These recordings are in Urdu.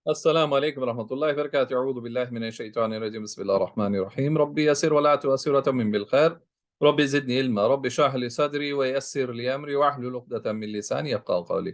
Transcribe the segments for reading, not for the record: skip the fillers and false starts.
السلام عليكم ورحمة الله وبركاته. أعوذ بالله من الشيطان الرجيم. بسم الله الرحمن الرحيم. ربي يسر ولا تعسر وتمم بالخير. ربي زدني علما. ربي اشرح لي صدري ويسر لي أمري واحلل عقدة من لساني يفقهوا قولي.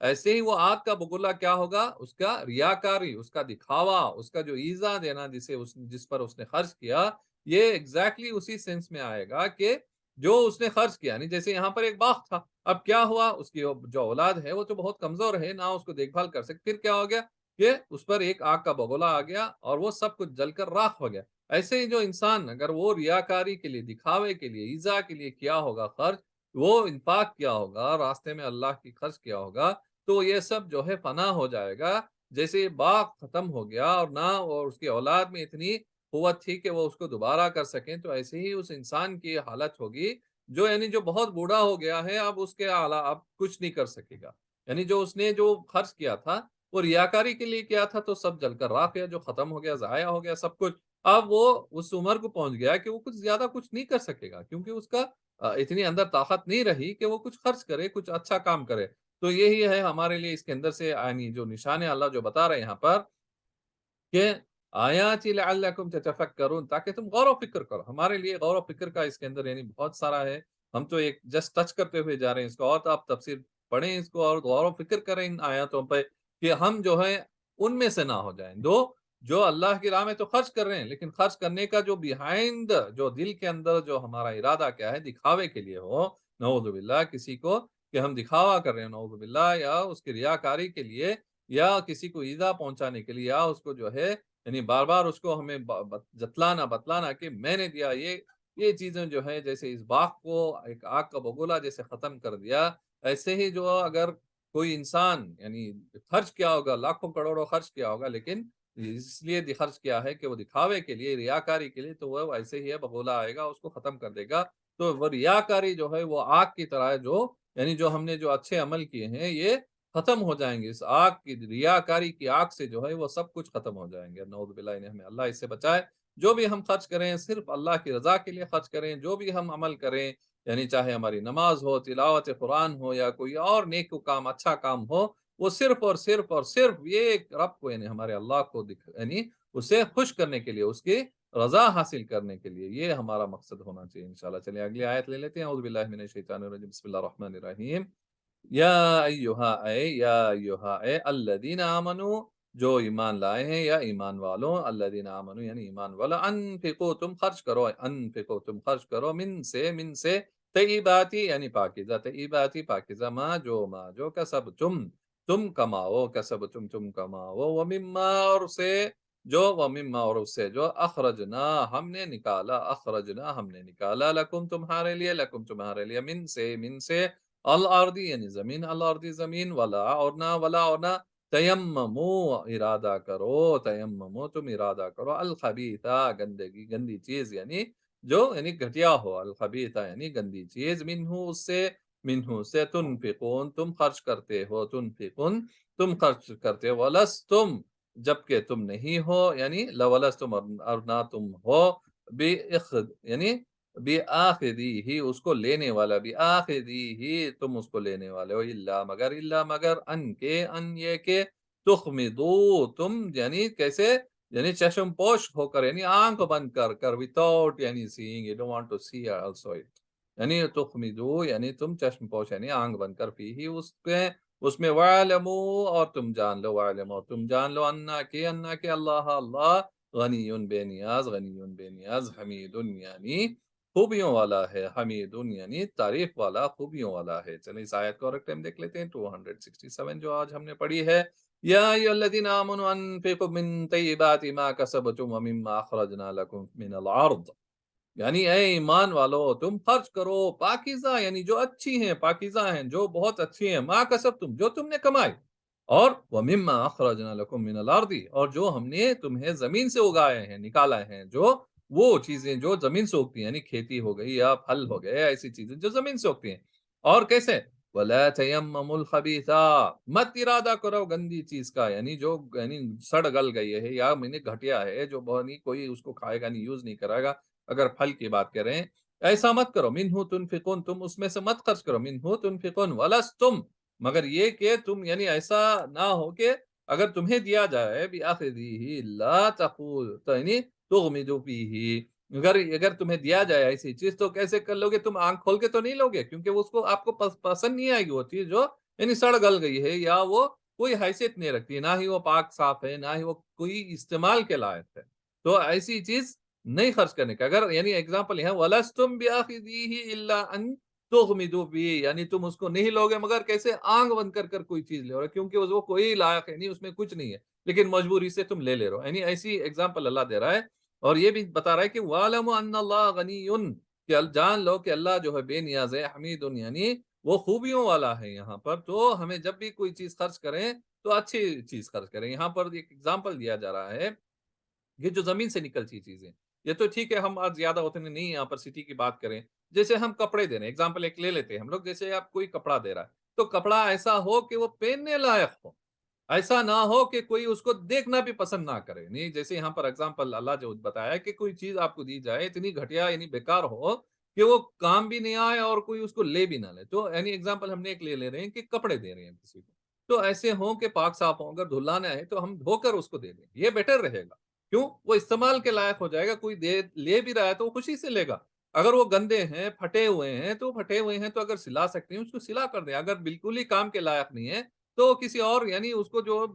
ایسے ہی وہ آگ کا بگولا کیا ہوگا؟ اس کا ریاکاری، اس کا دکھاوا، اس کا جو ایذا دینا جس پر اس نے خرچ کیا، یہ ایگزیکٹلی اسی سینس میں آئے گا کہ جو اس نے خرچ کیا، یعنی جیسے یہاں پر ایک باغ تھا، اب کیا ہوا؟ اس کی جو اولاد ہے وہ تو بہت کمزور ہے، نہ اس کو دیکھ بھال کر سکتے، پھر کیا ہو گیا کہ اس پر ایک آگ کا بگولا آ گیا اور وہ سب کچھ جل کر راکھ ہو گیا۔ ایسے ہی جو انسان اگر وہ ریاکاری کے لیے، دکھاوے کے لیے، ایذا کے لیے کیا ہوگا خرچ، وہ انفاق کیا ہوگا، راستے میں اللہ کی خرچ کیا ہوگا، تو یہ سب جو ہے فنا ہو جائے گا۔ جیسے یہ باغ ختم ہو گیا اور نہ اور اس کی اولاد میں اتنی قوت تھی کہ وہ اس کو دوبارہ کر سکیں، تو ایسے ہی اس انسان کی حالت ہوگی جو یعنی جو بہت بوڑھا ہو گیا ہے، اب اس کے اب کچھ نہیں کر سکے گا۔ یعنی جو اس نے جو خرچ کیا تھا وہ ریاکاری کے لیے کیا تھا، تو سب جل کر راکھ گیا، جو ختم ہو گیا، ضائع ہو گیا سب کچھ۔ اب وہ اس عمر کو پہنچ گیا کہ وہ کچھ زیادہ کچھ نہیں کر سکے گا، کیونکہ اس کا اتنی اندر طاقت نہیں رہی کہ وہ کچھ خرچ کرے، کچھ اچھا کام کرے۔ تو یہی ہے ہمارے لیے اس کے اندر سے یعنی جو نشان اللہ جو بتا رہے ہیں یہاں پر کہ آیاتی لعلکم تتفکرون، تاکہ تم غور و فکر کرو۔ ہمارے لیے غور و فکر کا اس کے اندر یعنی بہت سارا ہے، ہم تو ایک جسٹ ٹچ کرتے ہوئے جا رہے ہیں اس کو، اور تو آپ تفسیر پڑھیں اس کو اور غور و فکر کریں ان آیاتوں پہ کہ ہم جو ہے ان میں سے نہ ہو جائیں جو اللہ کی راہ میں تو خرچ کر رہے ہیں، لیکن خرچ کرنے کا جو بیہائنڈ جو دل کے اندر جو ہمارا ارادہ کیا ہے، دکھاوے کے لیے ہو، نعوذ باللہ کسی کو کہ ہم دکھاوا کر رہے ہیں نعوذ باللہ، یا اس کی ریاکاری کے لیے، یا کسی کو ایذا پہنچانے کے لیے، یا اس کو جو ہے یعنی بار بار اس کو ہمیں جتلانا بتلانا کہ میں نے دیا، یہ چیزیں جو ہے جیسے اس باغ کو ایک آگ کا بگولا جیسے ختم کر دیا، ایسے ہی جو اگر کوئی انسان یعنی خرچ کیا ہوگا، لاکھوں کروڑوں خرچ کیا ہوگا، لیکن اس لیے خرچ کیا ہے کہ وہ دکھاوے کے لیے، ریاکاری کے لیے، تو وہ ایسے ہی ہے بگولا آئے گا اس کو ختم کر دے گا۔ تو وہ ریاکاری جو ہے وہ آگ کی طرح ہے، جو یعنی جو ہم نے جو اچھے عمل کیے ہیں یہ ختم ہو جائیں گے، اس آگ کی ریاکاری کی آگ سے جو ہے وہ سب کچھ ختم ہو جائیں گے، نعوذ باللہ، انہیں ہمیں اللہ اس سے بچائے۔ جو بھی ہم خرچ کریں صرف اللہ کی رضا کے لیے خرچ کریں، جو بھی ہم عمل کریں یعنی چاہے ہماری نماز ہو، تلاوت قرآن ہو، یا کوئی اور نیک کام، اچھا کام ہو، وہ صرف یہ رب کو یعنی ہمارے اللہ کو یعنی اسے خوش کرنے کے لیے، اس کی رضا حاصل کرنے کے لیے، یہ ہمارا مقصد ہونا چاہیے انشاءاللہ۔ چلیے اگلی آیت لے لیتے ہیں، اعوذ باللہ من الشیطان الرجیم، بسم اللہ الرحمن الرحیم۔ یا ایہا اے الذین آمنو، جو ایمان لائے ہیں، یا ایمان والوں، الذین آمنو یعنی ایمان والا، انفقو تم خرچ کرو، انفقو تم خرچ کرو، من سے طیباتی یعنی پاکیزہ، طیباتی پاکیزہ، ما جو کسب تم کماؤ، کسب تم کماؤ، ومما اور سے جو، ومما اور اس سے جو، اخرجنا ہم نے نکالا، اخرجنا ہم نے نکالا، لکم تمہارے لیے، من سے الارضی یعنی زمین، الارضی زمین، ولا اور نہ تیممو ارادہ کرو، تیممو تم ارادہ کرو، الخبیثہ گندی چیز یعنی جو یعنی گھٹیا ہو، الخبیثہ یعنی گندی چیز، منہو سے تنفقون تم خرچ کرتے ہو، تنفقون تم خرچ کرتے ہو، ولستم جبکہ تم نہیں ہو، یعنی لولستم اور نہ تم ہو، یعنی بِآخِذِهِ اس کو لینے والا، بِآخِذِهِ تم اس کو لینے والے ہو، اللہ مگر ان یہ کہ تخمدو تم یعنی کیسے یعنی چشم پوش ہو کر، یعنی آنکھ بند کر without یعنی seeing، you don't want to see also it، یعنی تخمدو یعنی تم چشم پوش یعنی آنکھ بند کر، فیہ اس میں وَعَلَمُوا اور تم جان لو، وَعَلَمُوا تم جان لو، انا کہ اللہ غنی بے نیاز، حمید یعنی خوبیوں والا ہے، حمید یعنی تعریف والا، خوبیوں والا ہے۔ چلیں اس آیت کو اور ایک ٹائم دیکھ لیتے ہیں، 267 جو آج ہم نے پڑھی ہے، یا ایھا الذین آمنوا انفقوا من طیبات ما کسبتم ومما اخرجنا لکم من الارض، یعنی اے ایمان والو تم خرچ کرو پاکیزہ یعنی جو اچھی ہیں، پاکیزہ ہیں جو بہت اچھی ہیں، ما کسبتم جو تم نے کمائی، اور وَمِمَّا أَخْرَجْنَا لَكُم مِّنَ الْأَرْضِ اور جو ہم نے تمہیں زمین سے اگائے ہیں، نکالا ہیں، جو وہ چیزیں جو زمین سے اگتی ہیں، یعنی کھیتی ہو گئی یا پھل ہو گئے، ایسی چیزیں جو زمین سے اگتی ہیں، اور کیسے وَلَا تَيَمَّمُوا الْخَبِيثَ مت ارادہ کرو گندی چیز کا، یعنی جو یعنی سڑ گل گئی ہے یا میں نے گھٹیا ہے، جو بہت کوئی اس کو کھائے گا نہیں، یوز نہیں کرے گا، اگر پھل کی بات کریں ایسا مت کرو، منہ تنفقون تم اس میں سے مت خرچ کرو، منہ تنفقون ولستم مگر یہ کہ تم یعنی ایسا نہ ہو کہ اگر تمہیں دیا جائے بِآخِذِهِ لا تقول تو یعنی تغمدوا فیہ، اگر تمہیں دیا جائے ایسی چیز تو کیسے کر لوگے؟ تم آنکھ کھول کے تو نہیں لوگے، کیونکہ اس کو آپ کو پسند نہیں آئے گی وہ چیز جو یعنی سڑ گل گئی ہے یا وہ کوئی حیثیت نہیں رکھتی، نہ ہی وہ پاک صاف ہے، نہ ہی وہ کوئی استعمال کے لائق ہے، تو ایسی چیز نہیں خرچ کرنے کا۔ اگر یعنی اگزامپل ہے وَلَسْتُمْ بِآخِذِيهِ إِلَّا أَن تُغْمِضُوا فِيهِ، یعنی تم اس کو نہیں لوگے مگر کیسے آنکھ بند کر کر کوئی چیز لے رہے ہو، کیونکہ وہ کوئی لائق ہے نہیں، اس میں کچھ نہیں ہے، لیکن مجبوری سے تم لے رہے ہو، یعنی ایسی اگزامپل اللہ دے رہا ہے۔ اور یہ بھی بتا رہا ہے کہ وَاعْلَمُوا أَنَّ اللَّهَ غَنِيٌّ، کہ جان لو کہ اللہ جو ہے بے نیاز ہے، حمید، یعنی وہ خوبیوں والا ہے یہاں پر۔ تو ہمیں جب بھی کوئی چیز خرچ کریں تو اچھی چیز خرچ کریں۔ یہاں پر ایک اگزامپل دیا جا رہا ہے، یہ جو زمین سے نکلتی چیزیں، یہ تو ٹھیک ہے، ہم آج زیادہ اتنے نہیں یہاں پر سٹی کی بات کریں، جیسے ہم کپڑے دے رہے ہیں، اگزامپل ایک لے لیتے ہیں ہم لوگ، جیسے آپ کوئی کپڑا دے رہا ہے تو کپڑا ایسا ہو کہ وہ پہننے لائق ہو، ایسا نہ ہو کہ کوئی اس کو دیکھنا بھی پسند نہ کرے۔ نہیں، جیسے یہاں پر اگزامپل اللہ جو بتایا کہ کوئی چیز آپ کو دی جائے اتنی گھٹیا یعنی بیکار ہو کہ وہ کام بھی نہیں آئے اور کوئی اس کو لے بھی نہ لے، تو یعنی اگزامپل ہم نے ایک لے رہے ہیں کہ کپڑے دے رہے ہیں کسی کو، تو ایسے ہوں کہ پاک صاف ہوں، اگر دھلانا ہے تو ہم دھو کر اس کو دے دیں، یہ بیٹر رہے گا۔ کیوں؟ وہ استعمال کے لائق ہو جائے گا، کوئی لے بھی رہا ہے تو وہ خوشی سے لے گا۔ اگر وہ گندے ہیں، پھٹے ہوئے ہیں تو پھٹے ہوئے ہیں، تو اگر سلا سکتے ہیں اس کو سلا کر دیں، اگر بالکل ہی کام کے لائق نہیں ہے تو کسی اور یعنی اس کو جو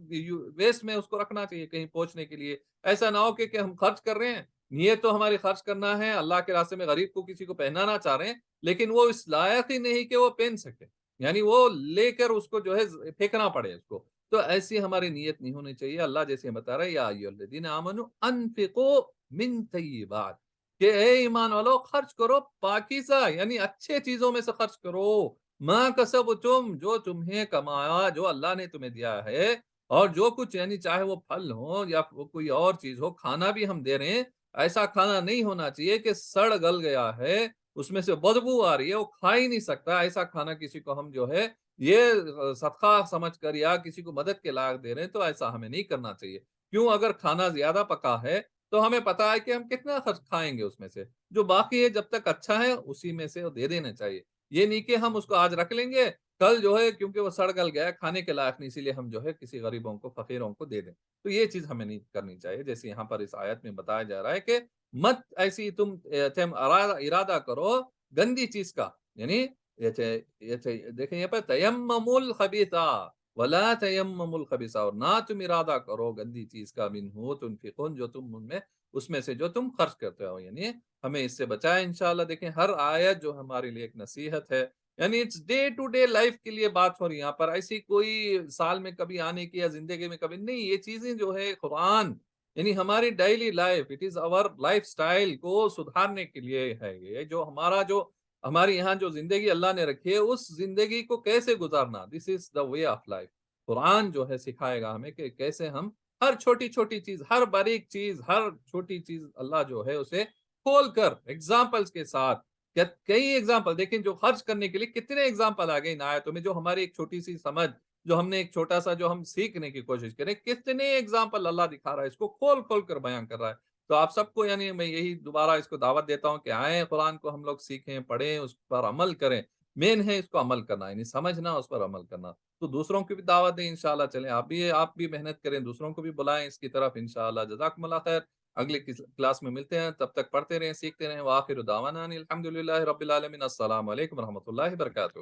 ویسٹ میں اس کو رکھنا چاہیے کہیں پہنچنے کے لیے۔ ایسا نہ ہو کہ ہم خرچ کر رہے ہیں، نیت تو ہماری خرچ کرنا ہے، اللہ کے راستے میں غریب کو کسی کو پہنانا چاہ رہے ہیں، لیکن وہ اس لائق ہی نہیں کہ وہ پہن سکے، یعنی وہ لے کر اس کو جو ہے پھینکنا پڑے اس کو، تو ایسی ہماری نیت نہیں ہونی چاہیے۔ اللہ جیسے بتا رہا ہے یا ایھا الذین آمنوا انفقوا من طیبات، کہ اے ایمان والو خرچ کرو پاکیزہ یعنی اچھے چیزوں میں سے خرچ کرو، ماں کسبتم، جو تمہیں کمایا، جو اللہ نے تمہیں دیا ہے، اور جو کچھ یعنی چاہے وہ پھل ہو یا وہ کوئی اور چیز ہو، کھانا بھی ہم دے رہے ہیں، ایسا کھانا نہیں ہونا چاہیے کہ سڑ گل گیا ہے، اس میں سے بدبو آ رہی ہے، وہ کھا ہی نہیں سکتا، ایسا کھانا کسی کو ہم جو ہے یہ صدقہ سمجھ کر یا کسی کو مدد کے لائق دے رہے ہیں، تو ایسا ہمیں نہیں کرنا چاہیے۔ کیوں؟ اگر کھانا زیادہ پکا ہے تو ہمیں پتا ہے کہ ہم کتنا خرچ کھائیں گے، اس میں سے جو باقی ہے جب تک اچھا ہے اسی میں سے دے دینا چاہیے۔ یہ نہیں کہ ہم اس کو آج رکھ لیں گے، کل جو ہے کیونکہ وہ سڑ گل گیا ہے، کھانے کے لائق نہیں، اسی لیے ہم جو ہے کسی غریبوں کو، فقیروں کو دے دیں، تو یہ چیز ہمیں نہیں کرنی چاہیے۔ جیسے یہاں پر اس آیت میں بتایا جا رہا ہے کہ مت ایسی تم ارادہ کرو گندی چیز کا، یعنی دیکھیں یہاں پر تیمموا الخبیثہ ولا تیمموا الخبیثہ، اور نہ تم ارادہ کرو گندی چیز کا، منہ تنفقون، جو تم ان میں اس میں سے جو تم خرچ کرتے ہو، یعنی ہمیں اس سے بچائیں انشاءاللہ۔ دیکھیں ہر آیت جو ہمارے لیے ایک نصیحت ہے، یعنی it's day to day life کے لیے بات ہو رہی ہے یہاں پر، ایسی کوئی سال میں کبھی آنے کی یا زندگی میں کبھی نہیں، یہ چیزیں جو ہے قرآن یعنی ہماری daily life, it is over life style کو سدھارنے کے لیے ہے، یہ جو ہماری یہاں جو زندگی اللہ نے رکھی ہے اس زندگی کو کیسے گزارنا، دس از دا وے آف لائف۔ قرآن جو ہے سکھائے گا ہمیں کہ کیسے ہم ہر چھوٹی چھوٹی چیز، ہر باریک چیز، ہر چھوٹی چیز اللہ جو ہے اسے کھول کر ایگزامپلز کے ساتھ، کئی ایگزامپل دیکھیں جو خرچ کرنے کے لیے کتنے ایگزامپل آ گئے ان آیتوں میں، جو ہماری ایک چھوٹی سی سمجھ، جو ہم نے ایک چھوٹا سا جو ہم سیکھنے کی کوشش کریں، کتنے ایگزامپل اللہ دکھا رہا ہے، اس کو کھول کھول کر بیان کر رہا ہے۔ تو آپ سب کو یعنی میں یہی دوبارہ اس کو دعوت دیتا ہوں کہ آئیں قرآن کو ہم لوگ سیکھیں، پڑھیں، اس پر عمل کریں، مین ہے اس کو عمل کرنا، یعنی سمجھنا، اس پر عمل کرنا، تو دوسروں کی بھی دعوت دیں انشاءاللہ۔ چلیں آپ بھی محنت کریں، دوسروں کو بھی بلائیں اس کی طرف انشاءاللہ۔ جزاکم اللہ خیر، اگلے کلاس میں ملتے ہیں، تب تک پڑھتے رہیں، سیکھتے رہیں، وآخر دعوانا ان الحمد للہ رب العالمین۔ السلام علیکم ورحمۃ اللہ وبرکاتہ۔